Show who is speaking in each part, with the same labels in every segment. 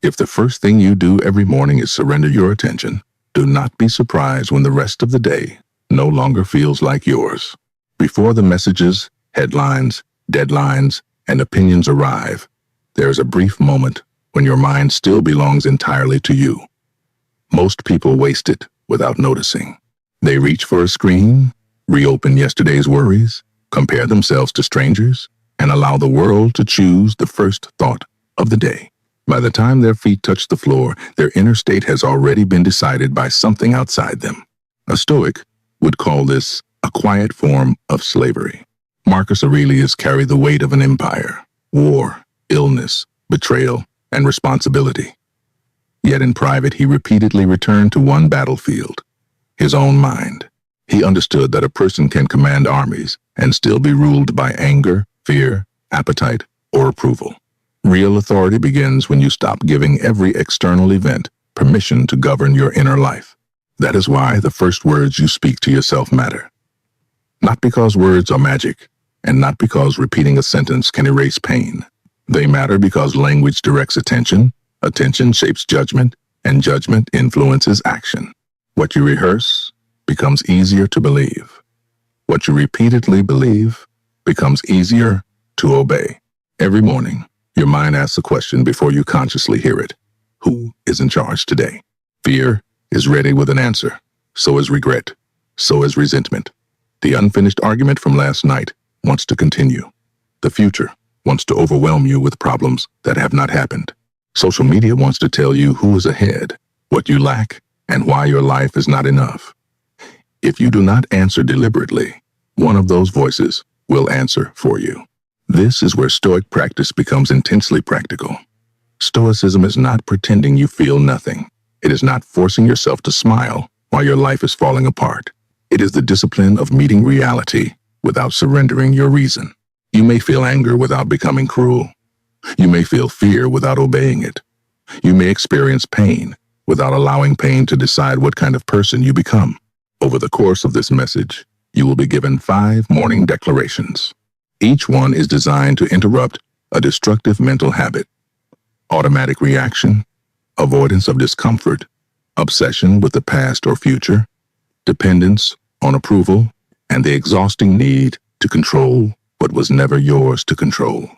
Speaker 1: If the first thing you do every morning is surrender your attention, do not be surprised when the rest of the day no longer feels like yours. Before the messages, headlines, deadlines, and opinions arrive, there is a brief moment when your mind still belongs entirely to you. Most people waste it without noticing. They reach for a screen, reopen yesterday's worries, compare themselves to strangers, and allow the world to choose the first thought of the day. By the time their feet touch the floor, their inner state has already been decided by something outside them. A Stoic would call this a quiet form of slavery. Marcus Aurelius carried the weight of an empire, war, illness, betrayal, and responsibility. Yet in private, he repeatedly returned to one battlefield, his own mind. He understood that a person can command armies and still be ruled by anger, fear, appetite, or approval. Real authority begins when you stop giving every external event permission to govern your inner life. That is why the first words you speak to yourself matter. Not because words are magic, and not because repeating a sentence can erase pain. They matter because language directs attention, attention shapes judgment, and judgment influences action. What you rehearse becomes easier to believe. What you repeatedly believe becomes easier to obey. Every morning, your mind asks a question before you consciously hear it. Who is in charge today? Fear is ready with an answer. So is regret. So is resentment. The unfinished argument from last night wants to continue. The future wants to overwhelm you with problems that have not happened. Social media wants to tell you who is ahead, what you lack, and why your life is not enough. If you do not answer deliberately, one of those voices will answer for you. This is where Stoic practice becomes intensely practical. Stoicism is not pretending you feel nothing. It is not forcing yourself to smile while your life is falling apart. It is the discipline of meeting reality without surrendering your reason. You may feel anger without becoming cruel. You may feel fear without obeying it. You may experience pain without allowing pain to decide what kind of person you become. Over the course of this message, you will be given 5 morning declarations. Each one is designed to interrupt a destructive mental habit: automatic reaction, avoidance of discomfort, obsession with the past or future, dependence on approval, and the exhausting need to control what was never yours to control.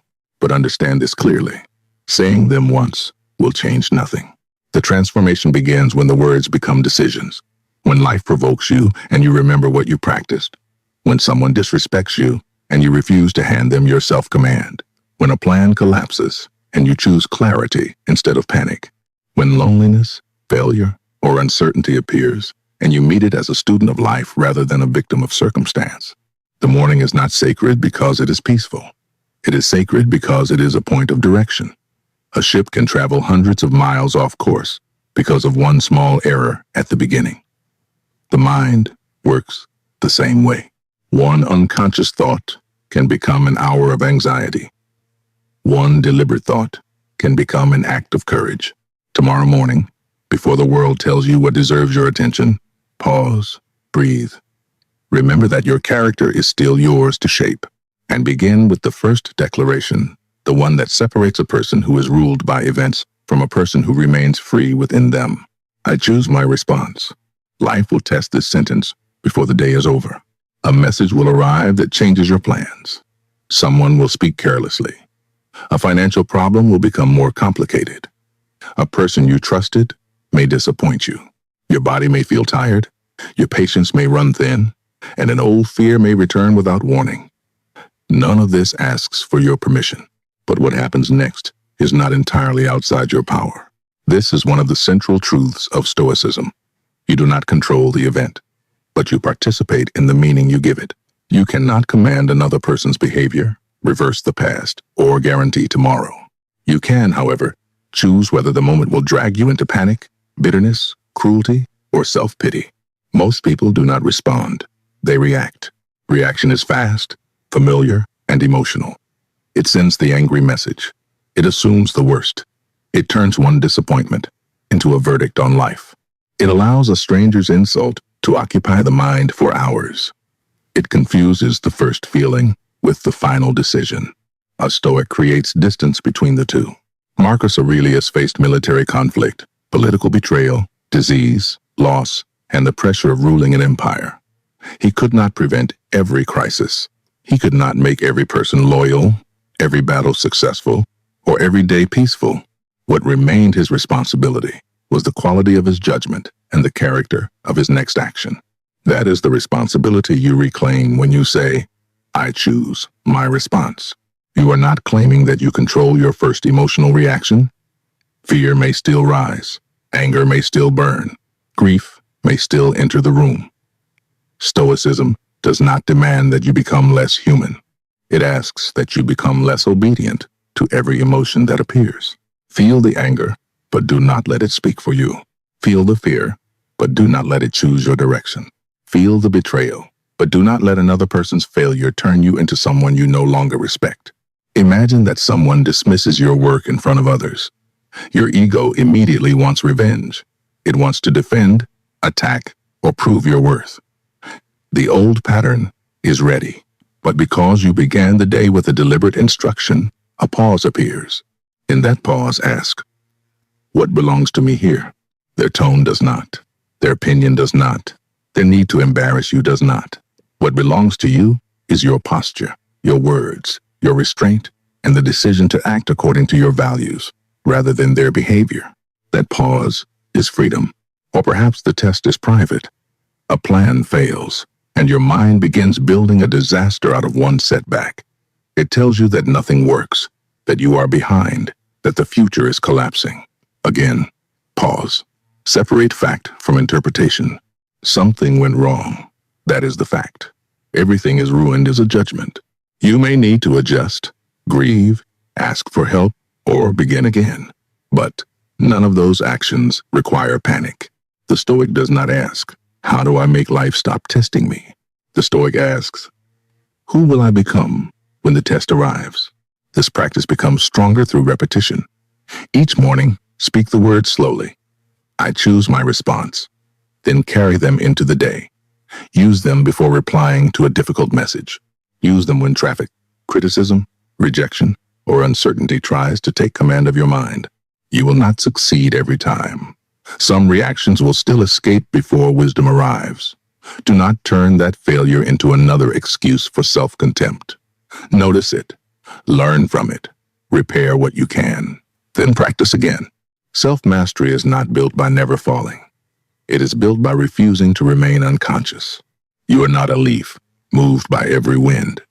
Speaker 1: But understand this clearly. Saying them once will change nothing. The transformation begins when the words become decisions. When life provokes you and you remember what you practiced. When someone disrespects you and you refuse to hand them your self-command. When a plan collapses and you choose clarity instead of panic. When loneliness, failure, or uncertainty appears and you meet it as a student of life rather than a victim of circumstance. The morning is not sacred because it is peaceful. It is sacred because it is a point of direction. A ship can travel hundreds of miles off course because of one small error at the beginning. The mind works the same way. One unconscious thought can become an hour of anxiety. One deliberate thought can become an act of courage. Tomorrow morning, before the world tells you what deserves your attention, pause, breathe. Remember that your character is still yours to shape. And begin with the first declaration, the one that separates a person who is ruled by events from a person who remains free within them. I choose my response. Life will test this sentence before the day is over. A message will arrive that changes your plans. Someone will speak carelessly. A financial problem will become more complicated. A person you trusted may disappoint you. Your body may feel tired. Your patience may run thin. And an old fear may return without warning. None of this asks for your permission. But what happens next is not entirely outside your power. This is one of the central truths of Stoicism. You do not control the event, but you participate in the meaning you give it. You cannot command another person's behavior, reverse the past, or guarantee tomorrow. You can, however, choose whether the moment will drag you into panic, bitterness, cruelty, or self-pity. Most people do not respond. They react. Reaction is fast, familiar, and emotional. It sends the angry message. It assumes the worst. It turns one disappointment into a verdict on life. It allows a stranger's insult to occupy the mind for hours. It confuses the first feeling with the final decision. A Stoic creates distance between the two. Marcus Aurelius faced military conflict, political betrayal, disease, loss, and the pressure of ruling an empire. He could not prevent every crisis. He could not make every person loyal, every battle successful, or every day peaceful. What remained his responsibility was the quality of his judgment and the character of his next action. That is the responsibility you reclaim when you say, I choose my response. You are not claiming that you control your first emotional reaction. Fear may still rise. Anger may still burn. Grief may still enter the room. Stoicism does not demand that you become less human. It asks that you become less obedient to every emotion that appears. Feel the anger, but do not let it speak for you. Feel the fear, but do not let it choose your direction. Feel the betrayal, but do not let another person's failure turn you into someone you no longer respect. Imagine that someone dismisses your work in front of others. Your ego immediately wants revenge. It wants to defend, attack, or prove your worth. The old pattern is ready, but because you began the day with a deliberate instruction, a pause appears. In that pause, ask, what belongs to me here? Their tone does not. Their opinion does not. Their need to embarrass you does not. What belongs to you is your posture, your words, your restraint, and the decision to act according to your values, rather than their behavior. That pause is freedom. Or perhaps the test is private. A plan fails, and your mind begins building a disaster out of one setback. It tells you that nothing works, that you are behind, that the future is collapsing. Again, pause. Separate fact from interpretation. Something went wrong. That is the fact. Everything is ruined is a judgment. You may need to adjust, grieve, ask for help, or begin again. But none of those actions require panic. The Stoic does not ask, how do I make life stop testing me? The Stoic asks, who will I become when the test arrives? This practice becomes stronger through repetition. Each morning, speak the words slowly. I choose my response. Then carry them into the day. Use them before replying to a difficult message. Use them when traffic, criticism, rejection, or uncertainty tries to take command of your mind. You will not succeed every time. Some reactions will still escape before wisdom arrives. Do not turn that failure into another excuse for self-contempt. Notice it. Learn from it. Repair what you can. Then practice again. Self-mastery is not built by never falling. It is built by refusing to remain unconscious. You are not a leaf, moved by every wind.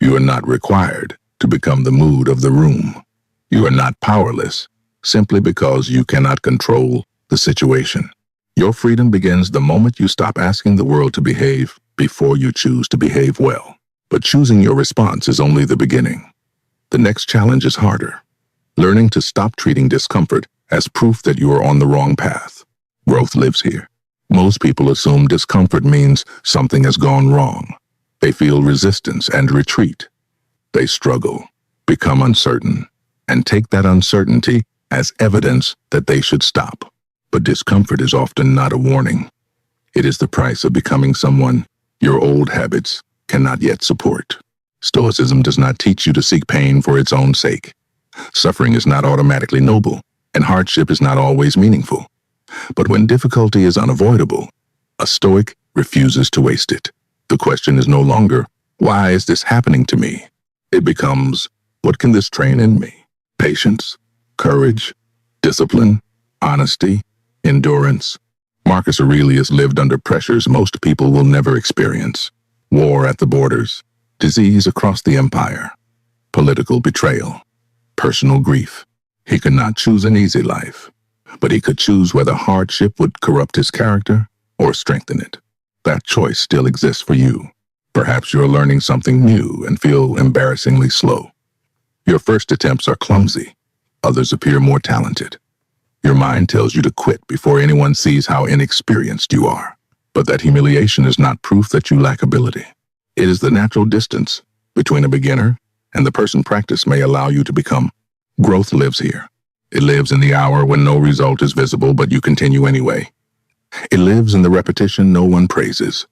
Speaker 1: You are not required to become the mood of the room. You are not powerless, simply because you cannot control the situation. Your freedom begins the moment you stop asking the world to behave before you choose to behave well. But choosing your response is only the beginning. The next challenge is harder. Learning to stop treating discomfort as proof that you are on the wrong path. Growth lives here. Most people assume discomfort means something has gone wrong. They feel resistance and retreat. They struggle, become uncertain, and take that uncertainty as evidence that they should stop. But discomfort is often not a warning. It is the price of becoming someone your old habits cannot yet support. Stoicism does not teach you to seek pain for its own sake. Suffering is not automatically noble, and hardship is not always meaningful. But when difficulty is unavoidable, a Stoic refuses to waste it. The question is no longer, why is this happening to me? It becomes, what can this train in me? Patience, courage, discipline, honesty, endurance. Marcus Aurelius lived under pressures most people will never experience. War at the borders, disease across the empire, political betrayal, personal grief. He could not choose an easy life, but he could choose whether hardship would corrupt his character or strengthen it. That choice still exists for you. Perhaps you're learning something new and feel embarrassingly slow. Your first attempts are clumsy. Others appear more talented. Your mind tells you to quit before anyone sees how inexperienced you are. But that humiliation is not proof that you lack ability. It is the natural distance between a beginner and the person practice may allow you to become. Growth lives here. It lives in the hour when no result is visible, but you continue anyway. It lives in the repetition no one praises.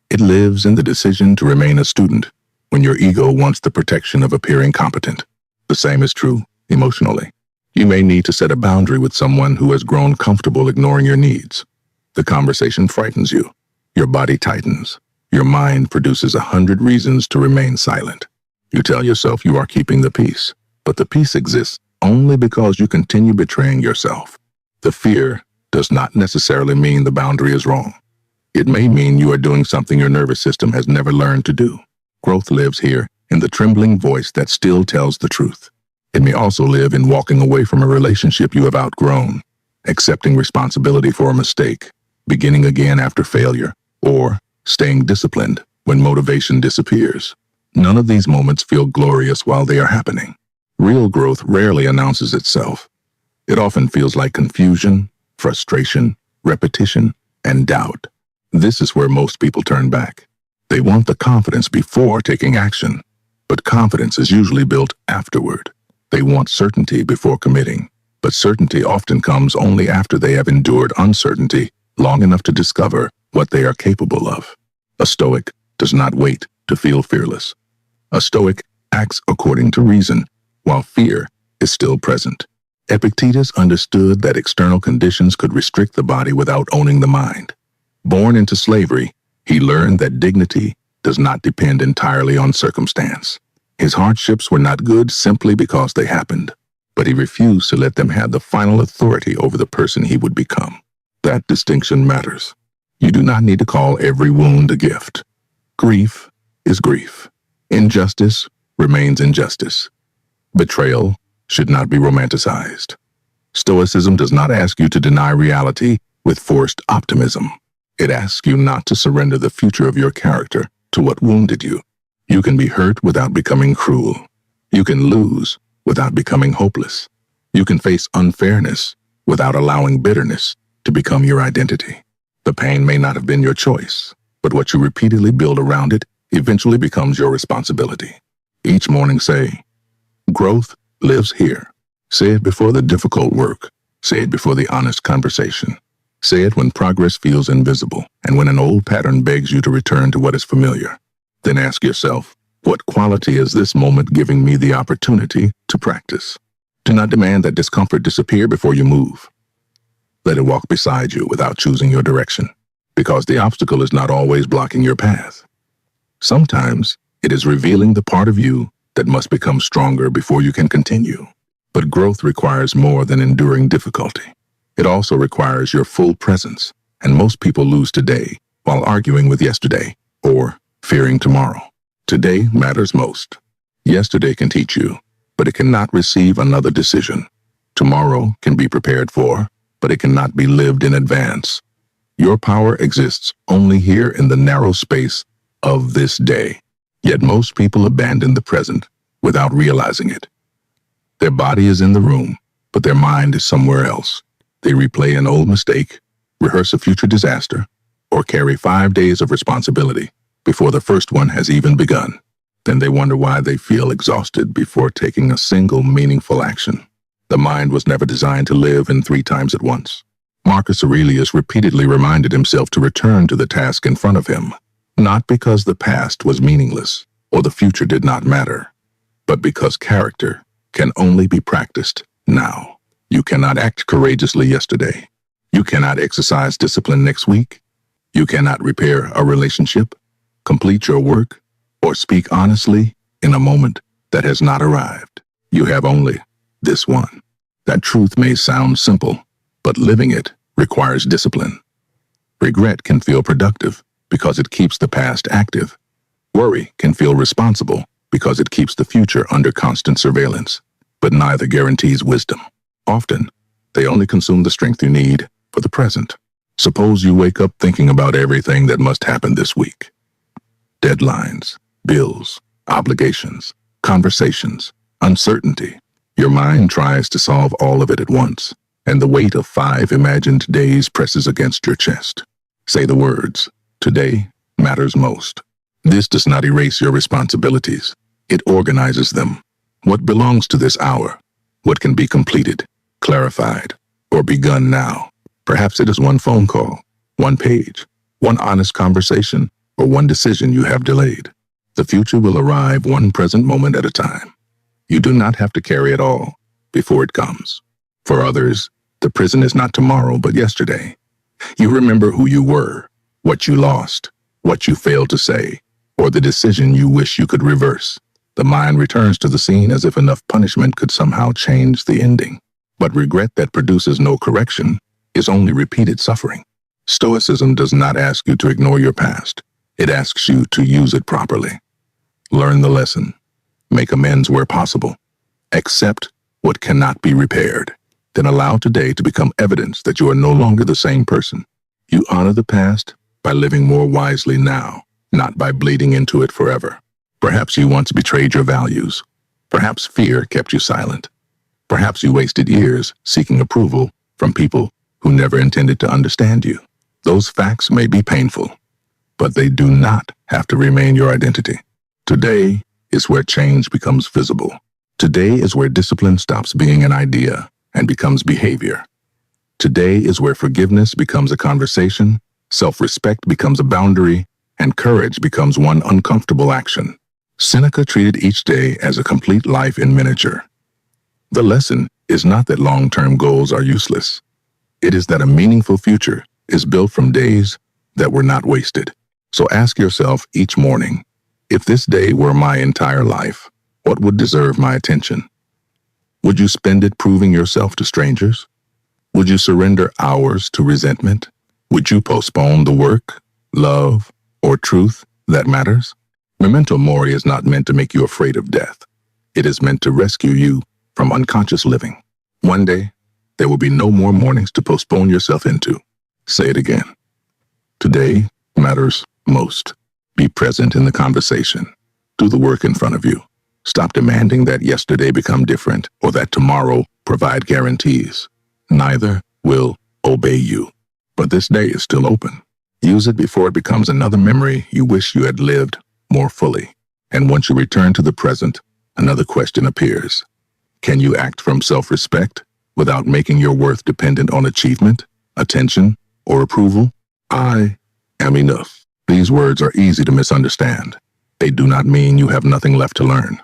Speaker 1: It lives in the decision to remain a student when your ego wants the protection of appearing competent. The same is true emotionally. You may need to set a boundary with someone who has grown comfortable ignoring your needs. The conversation frightens you. Your body tightens. Your mind produces 100 reasons to remain silent. You tell yourself you are keeping the peace, but the peace exists only because you continue betraying yourself. The fear does not necessarily mean the boundary is wrong. It may mean you are doing something your nervous system has never learned to do. Growth lives here in the trembling voice that still tells the truth. It may also live in walking away from a relationship you have outgrown, accepting responsibility for a mistake, beginning again after failure, or staying disciplined when motivation disappears. None of these moments feel glorious while they are happening. Real growth rarely announces itself. It often feels like confusion, frustration, repetition, and doubt. This is where most people turn back. They want the confidence before taking action, but confidence is usually built afterward. They want certainty before committing, but certainty often comes only after they have endured uncertainty long enough to discover what they are capable of. A Stoic does not wait to feel fearless. A Stoic acts according to reason, while fear is still present. Epictetus understood that external conditions could restrict the body without owning the mind. Born into slavery, he learned that dignity does not depend entirely on circumstance. His hardships were not good simply because they happened, but he refused to let them have the final authority over the person he would become. That distinction matters. You do not need to call every wound a gift. Grief is grief. Injustice remains injustice. Betrayal should not be romanticized. Stoicism does not ask you to deny reality with forced optimism. It asks you not to surrender the future of your character to what wounded you. You can be hurt without becoming cruel. You can lose without becoming hopeless. You can face unfairness without allowing bitterness to become your identity. The pain may not have been your choice, but what you repeatedly build around it eventually becomes your responsibility. Each morning say, growth lives here. Say it before the difficult work. Say it before the honest conversation. Say it when progress feels invisible and when an old pattern begs you to return to what is familiar. Then ask yourself, what quality is this moment giving me the opportunity to practice? Do not demand that discomfort disappear before you move. Let it walk beside you without choosing your direction, because the obstacle is not always blocking your path. Sometimes it is revealing the part of you that must become stronger before you can continue. But growth requires more than enduring difficulty. It also requires your full presence, and most people lose today while arguing with yesterday or fearing tomorrow. Today matters most. Yesterday can teach you, but it cannot receive another decision. Tomorrow can be prepared for, but it cannot be lived in advance. Your power exists only here in the narrow space of this day. Yet most people abandon the present without realizing it. Their body is in the room, but their mind is somewhere else. They replay an old mistake, rehearse a future disaster, or carry 5 days of responsibility before the first one has even begun. Then they wonder why they feel exhausted before taking a single meaningful action. The mind was never designed to live in 3 times at once. Marcus Aurelius repeatedly reminded himself to return to the task in front of him, not because the past was meaningless or the future did not matter, but because character can only be practiced now. You cannot act courageously yesterday. You cannot exercise discipline next week. You cannot repair a relationship, complete your work, or speak honestly in a moment that has not arrived. You have only this one. That truth may sound simple, but living it requires discipline. Regret can feel productive because it keeps the past active. Worry can feel responsible because it keeps the future under constant surveillance, but neither guarantees wisdom. Often, they only consume the strength you need for the present. Suppose you wake up thinking about everything that must happen this week. Deadlines, bills, obligations, conversations, uncertainty. Your mind tries to solve all of it at once, and the weight of 5 imagined days presses against your chest. Say the words, "Today matters most." This does not erase your responsibilities. It organizes them. What belongs to this hour? What can be completed, clarified, or begun now? Perhaps it is one phone call, one page, one honest conversation, or one decision you have delayed. The future will arrive one present moment at a time. You do not have to carry it all before it comes. For others, the prison is not tomorrow, but yesterday. You remember who you were, what you lost, what you failed to say, or the decision you wish you could reverse. The mind returns to the scene as if enough punishment could somehow change the ending. But regret that produces no correction is only repeated suffering. Stoicism does not ask you to ignore your past. It asks you to use it properly. Learn the lesson. Make amends where possible. Accept what cannot be repaired. Then allow today to become evidence that you are no longer the same person. You honor the past by living more wisely now, not by bleeding into it forever. Perhaps you once betrayed your values. Perhaps fear kept you silent. Perhaps you wasted years seeking approval from people who never intended to understand you. Those facts may be painful, but they do not have to remain your identity. Today is where change becomes visible. Today is where discipline stops being an idea and becomes behavior. Today is where forgiveness becomes a conversation, self-respect becomes a boundary, and courage becomes one uncomfortable action. Seneca treated each day as a complete life in miniature. The lesson is not that long-term goals are useless. It is that a meaningful future is built from days that were not wasted. So ask yourself each morning, if this day were my entire life, what would deserve my attention? Would you spend it proving yourself to strangers? Would you surrender hours to resentment? Would you postpone the work, love, or truth that matters? Memento mori is not meant to make you afraid of death. It is meant to rescue you from unconscious living. One day, there will be no more mornings to postpone yourself into. Say it again. Today matters most. Be present in the conversation. Do the work in front of you. Stop demanding that yesterday become different or that tomorrow provide guarantees. Neither will obey you. But this day is still open. Use it before it becomes another memory you wish you had lived more fully. And once you return to the present, another question appears. Can you act from self-respect without making your worth dependent on achievement, attention, or approval? I am enough. These words are easy to misunderstand. They do not mean you have nothing left to learn.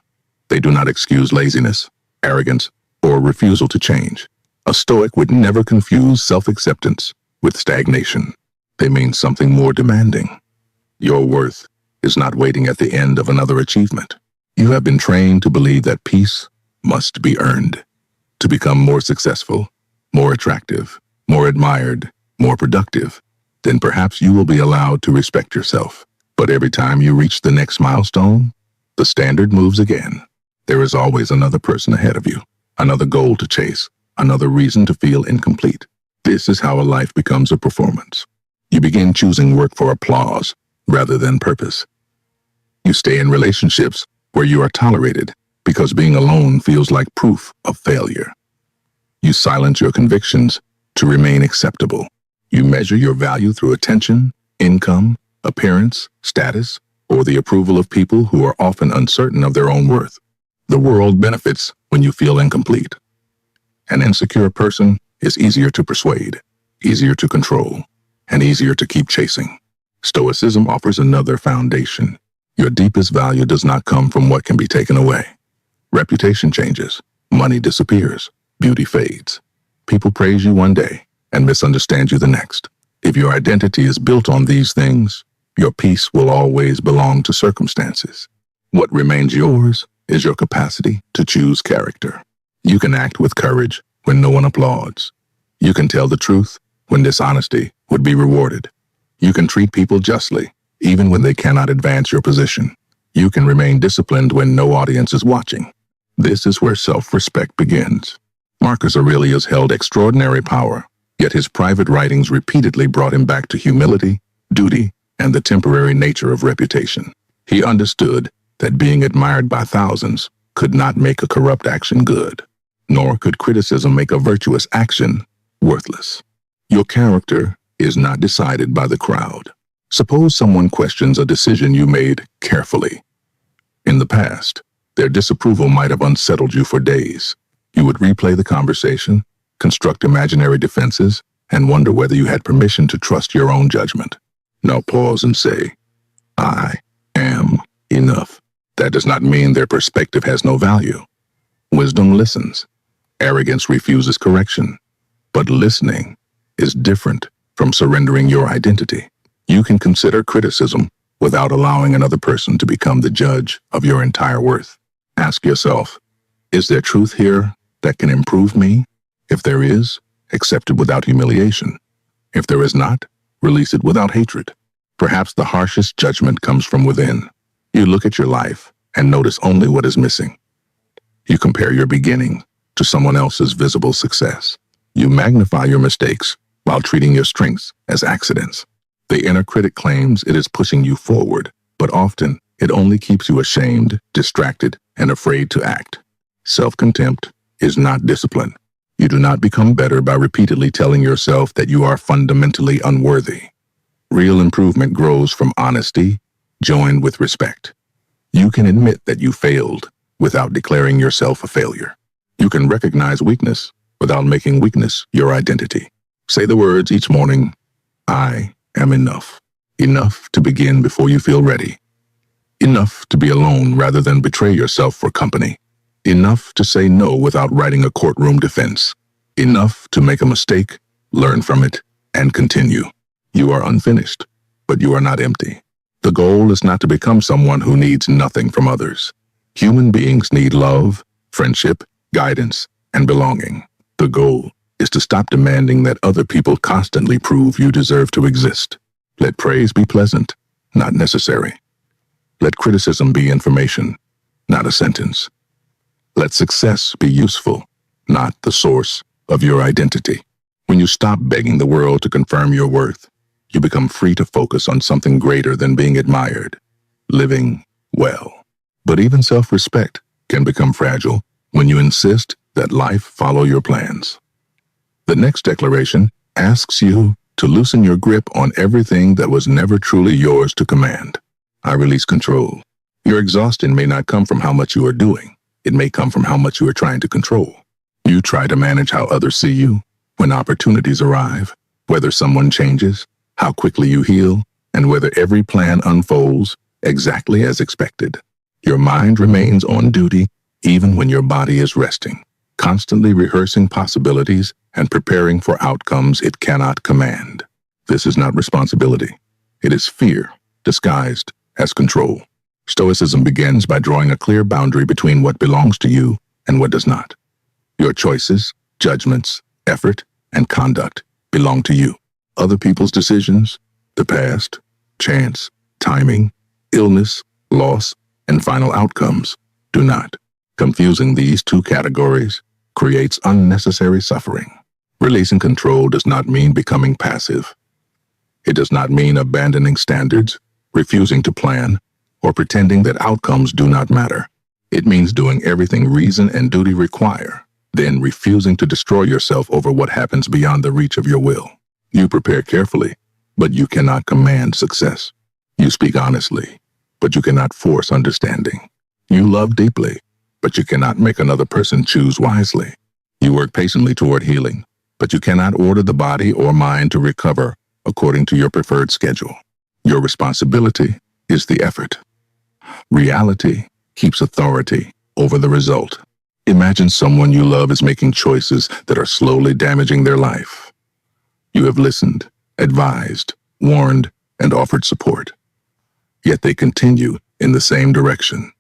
Speaker 1: They do not excuse laziness, arrogance, or refusal to change. A Stoic would never confuse self-acceptance with stagnation. They mean something more demanding. Your worth is not waiting at the end of another achievement. You have been trained to believe that peace must be earned. To become more successful, more attractive, more admired, more productive, then perhaps you will be allowed to respect yourself. But every time you reach the next milestone, the standard moves again. There is always another person ahead of you, another goal to chase, another reason to feel incomplete. This is how a life becomes a performance. You begin choosing work for applause rather than purpose. You stay in relationships where you are tolerated because being alone feels like proof of failure. You silence your convictions to remain acceptable. You measure your value through attention, income, appearance, status, or the approval of people who are often uncertain of their own worth. The world benefits when you feel incomplete. An insecure person is easier to persuade, easier to control, and easier to keep chasing. Stoicism offers another foundation. Your deepest value does not come from what can be taken away. Reputation changes, money disappears, beauty fades. People praise you one day and misunderstand you the next. If your identity is built on these things, your peace will always belong to circumstances. What remains yours is your capacity to choose character. You can act with courage when no one applauds. You can tell the truth when dishonesty would be rewarded. You can treat people justly, even when they cannot advance your position. You can remain disciplined when no audience is watching. This is where self-respect begins. Marcus Aurelius held extraordinary power, yet his private writings repeatedly brought him back to humility, duty, and the temporary nature of reputation. He understood that being admired by thousands could not make a corrupt action good, nor could criticism make a virtuous action worthless. Your character is not decided by the crowd. Suppose someone questions a decision you made carefully. In the past, their disapproval might have unsettled you for days. You would replay the conversation, construct imaginary defenses, and wonder whether you had permission to trust your own judgment. Now pause and say, I am enough. That does not mean their perspective has no value. Wisdom listens. Arrogance refuses correction. But listening is different from surrendering your identity. You can consider criticism without allowing another person to become the judge of your entire worth. Ask yourself, is there truth here that can improve me? If there is, accept it without humiliation. If there is not, release it without hatred. Perhaps the harshest judgment comes from within. You look at your life and notice only what is missing. You compare your beginning to someone else's visible success. You magnify your mistakes while treating your strengths as accidents. The inner critic claims it is pushing you forward, but often it only keeps you ashamed, distracted, and afraid to act. Self-contempt is not discipline. You do not become better by repeatedly telling yourself that you are fundamentally unworthy. Real improvement grows from honesty, joined with respect. You can admit that you failed without declaring yourself a failure. You can recognize weakness without making weakness your identity. Say the words each morning, I am enough. Enough to begin before you feel ready. Enough to be alone rather than betray yourself for company. Enough to say no without writing a courtroom defense. Enough to make a mistake, learn from it, and continue. You are unfinished, but you are not empty. The goal is not to become someone who needs nothing from others. Human beings need love, friendship, guidance, and belonging. The goal is to stop demanding that other people constantly prove you deserve to exist. Let praise be pleasant, not necessary. Let criticism be information, not a sentence. Let success be useful, not the source of your identity. When you stop begging the world to confirm your worth, you become free to focus on something greater than being admired, living well. But even self-respect can become fragile when you insist that life follow your plans. The next declaration asks you to loosen your grip on everything that was never truly yours to command. I release control. Your exhaustion may not come from how much you are doing. It may come from how much you are trying to control. You try to manage how others see you when opportunities arrive, whether someone changes, how quickly you heal, and whether every plan unfolds exactly as expected. Your mind remains on duty even when your body is resting, constantly rehearsing possibilities and preparing for outcomes it cannot command. This is not responsibility. It is fear, disguised as control. Stoicism begins by drawing a clear boundary between what belongs to you and what does not. Your choices, judgments, effort, and conduct belong to you. Other people's decisions, the past, chance, timing, illness, loss, and final outcomes do not. Confusing these two categories creates unnecessary suffering. Releasing control does not mean becoming passive. It does not mean abandoning standards, refusing to plan, or pretending that outcomes do not matter. It means doing everything reason and duty require, then refusing to destroy yourself over what happens beyond the reach of your will. You prepare carefully, but you cannot command success. You speak honestly, but you cannot force understanding. You love deeply, but you cannot make another person choose wisely. You work patiently toward healing, but you cannot order the body or mind to recover according to your preferred schedule. Your responsibility is the effort. Reality keeps authority over the result. Imagine someone you love is making choices that are slowly damaging their life. You have listened, advised, warned, and offered support. Yet they continue in the same direction.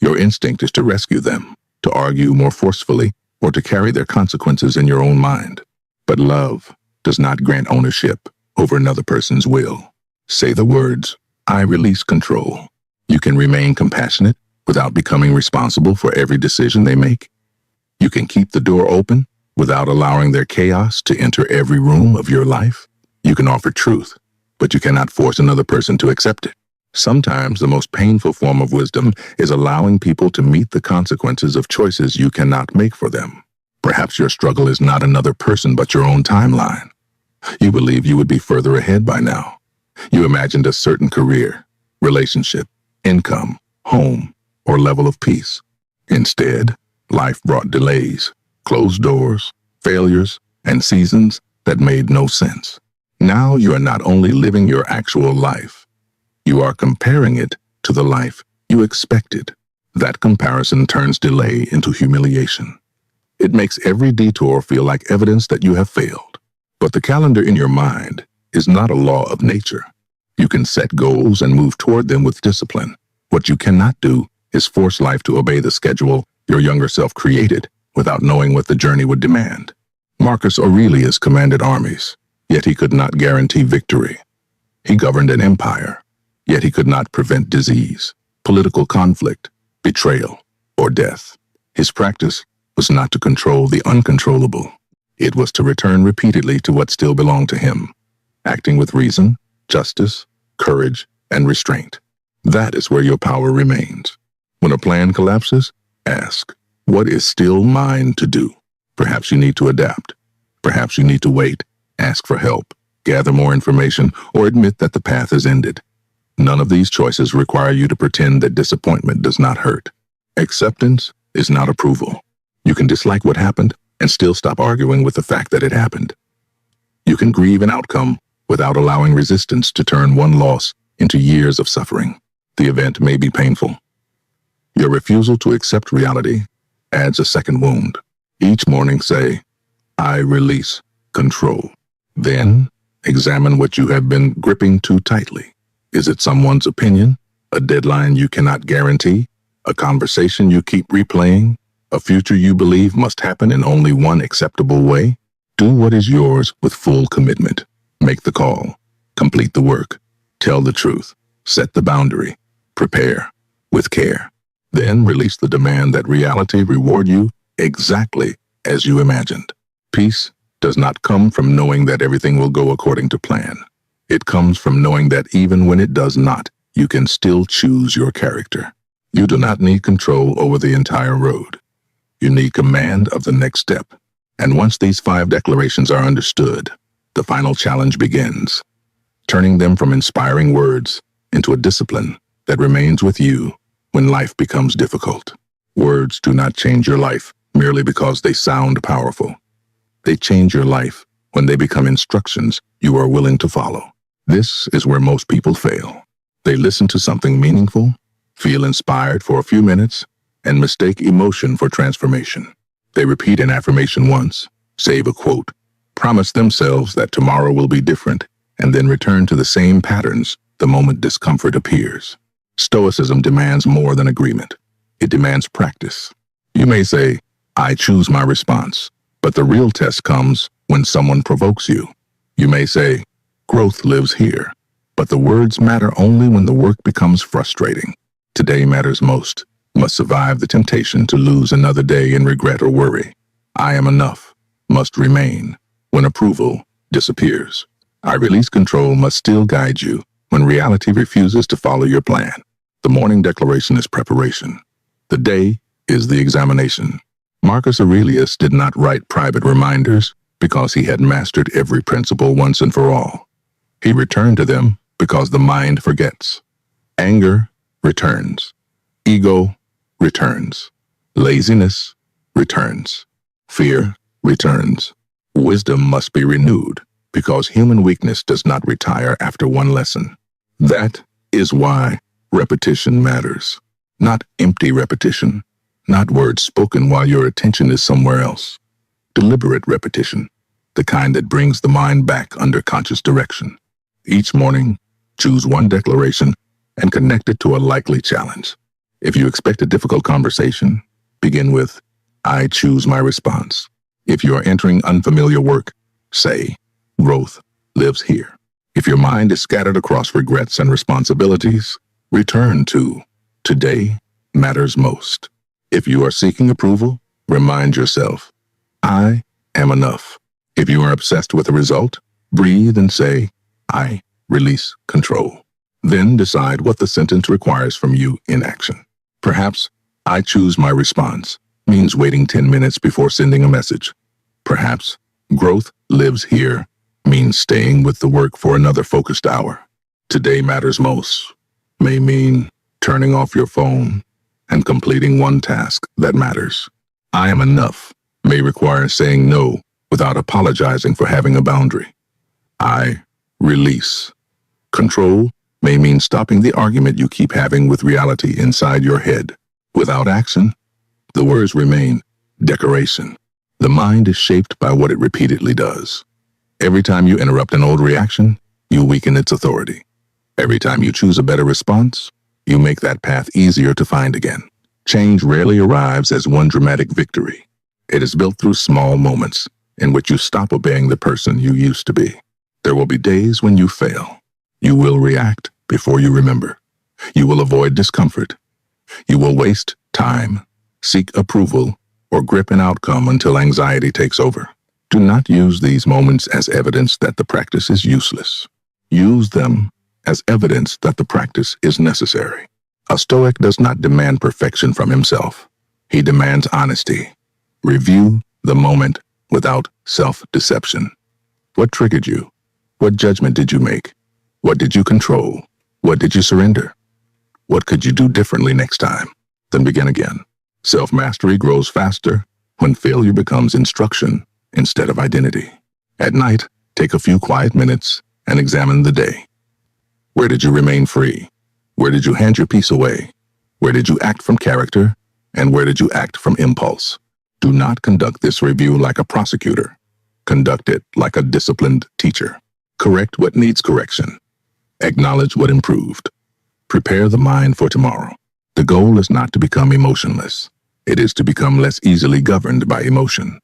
Speaker 1: Your instinct is to rescue them, to argue more forcefully, or to carry their consequences in your own mind. But love does not grant ownership over another person's will. Say the words, I release control. You can remain compassionate without becoming responsible for every decision they make. You can keep the door open without allowing their chaos to enter every room of your life. You can offer truth, but you cannot force another person to accept it. Sometimes the most painful form of wisdom is allowing people to meet the consequences of choices you cannot make for them. Perhaps your struggle is not another person but your own timeline. You believe you would be further ahead by now. You imagined a certain career, relationship, income, home, or level of peace. Instead, life brought delays, closed doors, failures, and seasons that made no sense. Now you are not only living your actual life, you are comparing it to the life you expected. That comparison turns delay into humiliation. It makes every detour feel like evidence that you have failed. But the calendar in your mind is not a law of nature. You can set goals and move toward them with discipline. What you cannot do is force life to obey the schedule your younger self created without knowing what the journey would demand. Marcus Aurelius commanded armies, yet he could not guarantee victory. He governed an empire, yet he could not prevent disease, political conflict, betrayal, or death. His practice was not to control the uncontrollable. It was to return repeatedly to what still belonged to him, acting with reason, justice, courage, and restraint. That is where your power remains. When a plan collapses, ask, what is still mine to do? Perhaps you need to adapt. Perhaps you need to wait, ask for help, gather more information, or admit that the path has ended. None of these choices require you to pretend that disappointment does not hurt. Acceptance is not approval. You can dislike what happened and still stop arguing with the fact that it happened. You can grieve an outcome without allowing resistance to turn one loss into years of suffering. The event may be painful. Your refusal to accept reality adds a second wound. Each morning say, I release control. Then examine what you have been gripping too tightly. Is it someone's opinion, a deadline you cannot guarantee, a conversation you keep replaying, a future you believe must happen in only one acceptable way? Do what is yours with full commitment. Make the call, complete the work, tell the truth, set the boundary, prepare with care. Then release the demand that reality reward you exactly as you imagined. Peace does not come from knowing that everything will go according to plan. It comes from knowing that even when it does not, you can still choose your character. You do not need control over the entire road. You need command of the next step. And once these 5 declarations are understood, the final challenge begins, turning them from inspiring words into a discipline that remains with you when life becomes difficult. Words do not change your life merely because they sound powerful. They change your life when they become instructions you are willing to follow. This is where most people fail. They listen to something meaningful, feel inspired for a few minutes, and mistake emotion for transformation. They repeat an affirmation once, save a quote, promise themselves that tomorrow will be different, and then return to the same patterns the moment discomfort appears. Stoicism demands more than agreement. It demands practice. You may say, I choose my response, but the real test comes when someone provokes you. You may say, growth lives here, but the words matter only when the work becomes frustrating. Today matters most. Must survive the temptation to lose another day in regret or worry. I am enough must remain when approval disappears. I release control must still guide you when reality refuses to follow your plan. The morning declaration is preparation. The day is the examination. Marcus Aurelius did not write private reminders because he had mastered every principle once and for all. He returned to them because the mind forgets. Anger returns. Ego returns. Laziness returns. Fear returns. Wisdom must be renewed because human weakness does not retire after one lesson. That is why repetition matters. Not empty repetition, not words spoken while your attention is somewhere else. Deliberate repetition, the kind that brings the mind back under conscious direction. Each morning, choose one declaration and connect it to a likely challenge. If you expect a difficult conversation, begin with, I choose my response. If you are entering unfamiliar work, say, growth lives here. If your mind is scattered across regrets and responsibilities, return to, today matters most. If you are seeking approval, remind yourself, I am enough. If you are obsessed with a result, breathe and say, I release control. Then decide what the sentence requires from you in action. Perhaps, I choose my response means waiting 10 minutes before sending a message. Perhaps, growth lives here means staying with the work for another focused hour. Today matters most may mean turning off your phone and completing one task that matters. I am enough may require saying no without apologizing for having a boundary. I release control may mean stopping the argument you keep having with reality inside your head. Without action, the words remain decoration. The mind is shaped by what it repeatedly does. Every time you interrupt an old reaction, you weaken its authority. Every time you choose a better response, you make that path easier to find again. Change rarely arrives as one dramatic victory. It is built through small moments in which you stop obeying the person you used to be. There will be days when you fail. You will react before you remember. You will avoid discomfort. You will waste time, seek approval, or grip an outcome until anxiety takes over. Do not use these moments as evidence that the practice is useless. Use them as evidence that the practice is necessary. A Stoic does not demand perfection from himself. He demands honesty. Review the moment without self-deception. What triggered you? What judgment did you make? What did you control? What did you surrender? What could you do differently next time? Then begin again. Self-mastery grows faster when failure becomes instruction instead of identity. At night, take a few quiet minutes and examine the day. Where did you remain free? Where did you hand your peace away? Where did you act from character? And where did you act from impulse? Do not conduct this review like a prosecutor. Conduct it like a disciplined teacher. Correct what needs correction. Acknowledge what improved. Prepare the mind for tomorrow. The goal is not to become emotionless. It is to become less easily governed by emotion.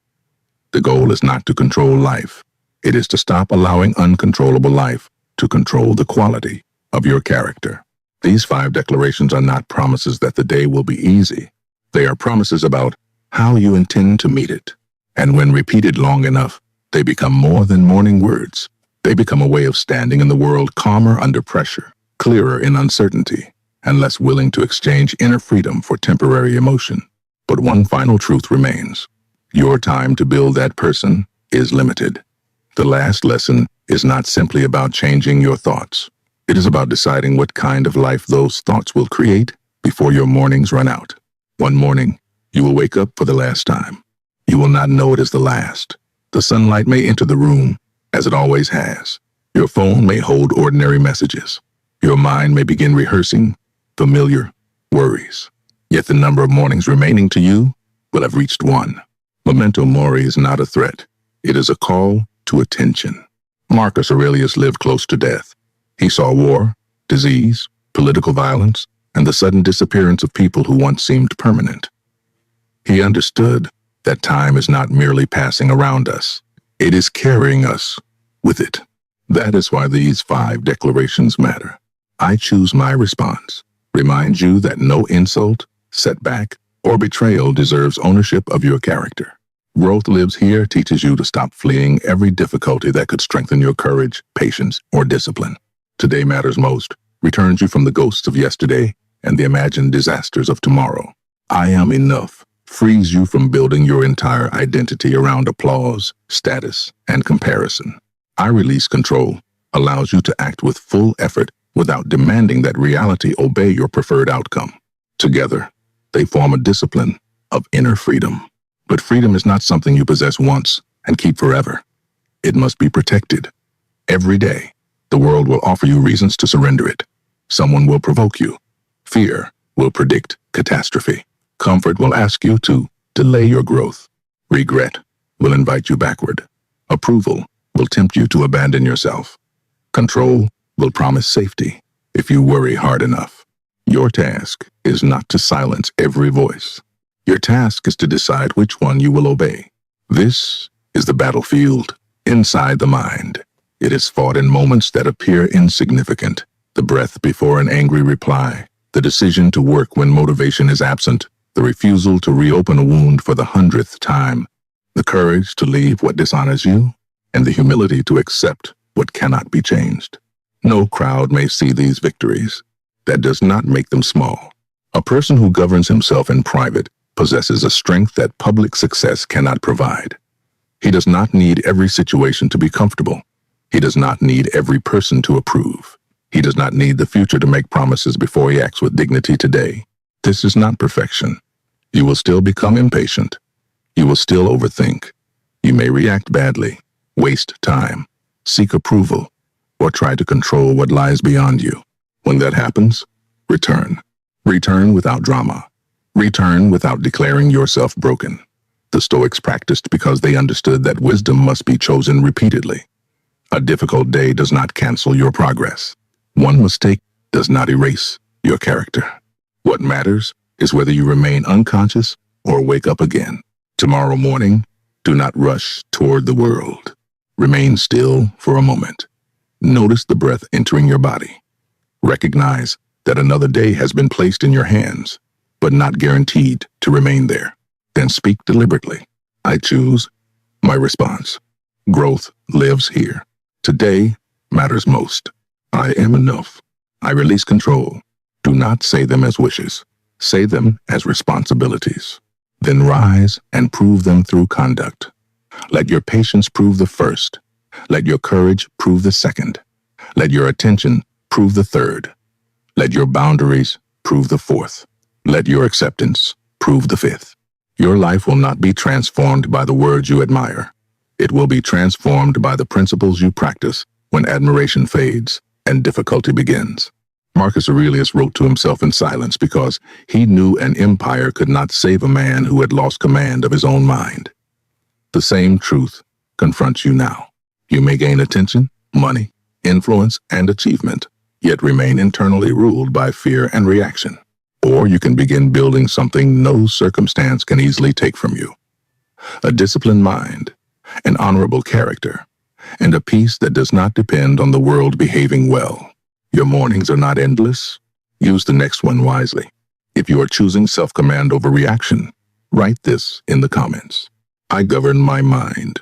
Speaker 1: The goal is not to control life. It is to stop allowing uncontrollable life to control the quality of your character. These 5 declarations are not promises that the day will be easy. They are promises about how you intend to meet it. And when repeated long enough, they become more than morning words. They become a way of standing in the world calmer under pressure, clearer in uncertainty, and less willing to exchange inner freedom for temporary emotion. But one final truth remains. Your time to build that person is limited. The last lesson is not simply about changing your thoughts. It is about deciding what kind of life those thoughts will create before your mornings run out. One morning, you will wake up for the last time. You will not know it is the last. The sunlight may enter the room, as it always has. Your phone may hold ordinary messages. Your mind may begin rehearsing familiar worries. Yet the number of mornings remaining to you will have reached 1. Memento mori is not a threat. It is a call to attention. Marcus Aurelius lived close to death. He saw war, disease, political violence, and the sudden disappearance of people who once seemed permanent. He understood that time is not merely passing around us. It is carrying us with it. That is why these 5 declarations matter. I choose my response. Remind you that no insult, setback, or betrayal deserves ownership of your character. Growth lives here teaches you to stop fleeing every difficulty that could strengthen your courage, patience, or discipline. Today matters most, returns you from the ghosts of yesterday and the imagined disasters of tomorrow. I am enough frees you from building your entire identity around applause, status, and comparison. I release control allows you to act with full effort without demanding that reality obey your preferred outcome. Together, they form a discipline of inner freedom. But freedom is not something you possess once and keep forever. It must be protected. Every day, the world will offer you reasons to surrender it. Someone will provoke you. Fear will predict catastrophe. Comfort will ask you to delay your growth. Regret will invite you backward. Approval will tempt you to abandon yourself. Control will promise safety if you worry hard enough. Your task is not to silence every voice. Your task is to decide which one you will obey. This is the battlefield inside the mind. It is fought in moments that appear insignificant. The breath before an angry reply, the decision to work when motivation is absent, the refusal to reopen a wound for the 100th time, the courage to leave what dishonors you, and the humility to accept what cannot be changed. No crowd may see these victories. That does not make them small. A person who governs himself in private possesses a strength that public success cannot provide. He does not need every situation to be comfortable. He does not need every person to approve. He does not need the future to make promises before he acts with dignity today. This is not perfection. You will still become impatient. You will still overthink. You may react badly, waste time, seek approval, or try to control what lies beyond you. When that happens, return. Return without drama. Return without declaring yourself broken. The Stoics practiced because they understood that wisdom must be chosen repeatedly. A difficult day does not cancel your progress. One mistake does not erase your character. What matters is whether you remain unconscious or wake up again. Tomorrow morning, do not rush toward the world. Remain still for a moment. Notice the breath entering your body. Recognize that another day has been placed in your hands, but not guaranteed to remain there. Then speak deliberately. I choose my response. Growth lives here. Today matters most. I am enough. I release control. Do not say them as wishes. Say them as responsibilities. Then rise and prove them through conduct. Let your patience prove the first. Let your courage prove the second. Let your attention prove the third. Let your boundaries prove the fourth. Let your acceptance prove the fifth. Your life will not be transformed by the words you admire. It will be transformed by the principles you practice when admiration fades and difficulty begins. Marcus Aurelius wrote to himself in silence because he knew an empire could not save a man who had lost command of his own mind. The same truth confronts you now. You may gain attention, money, influence, and achievement, yet remain internally ruled by fear and reaction. Or you can begin building something no circumstance can easily take from you. A disciplined mind, an honorable character, and a peace that does not depend on the world behaving well. Your mornings are not endless. Use the next one wisely. If you are choosing self-command over reaction, write this in the comments. I govern my mind.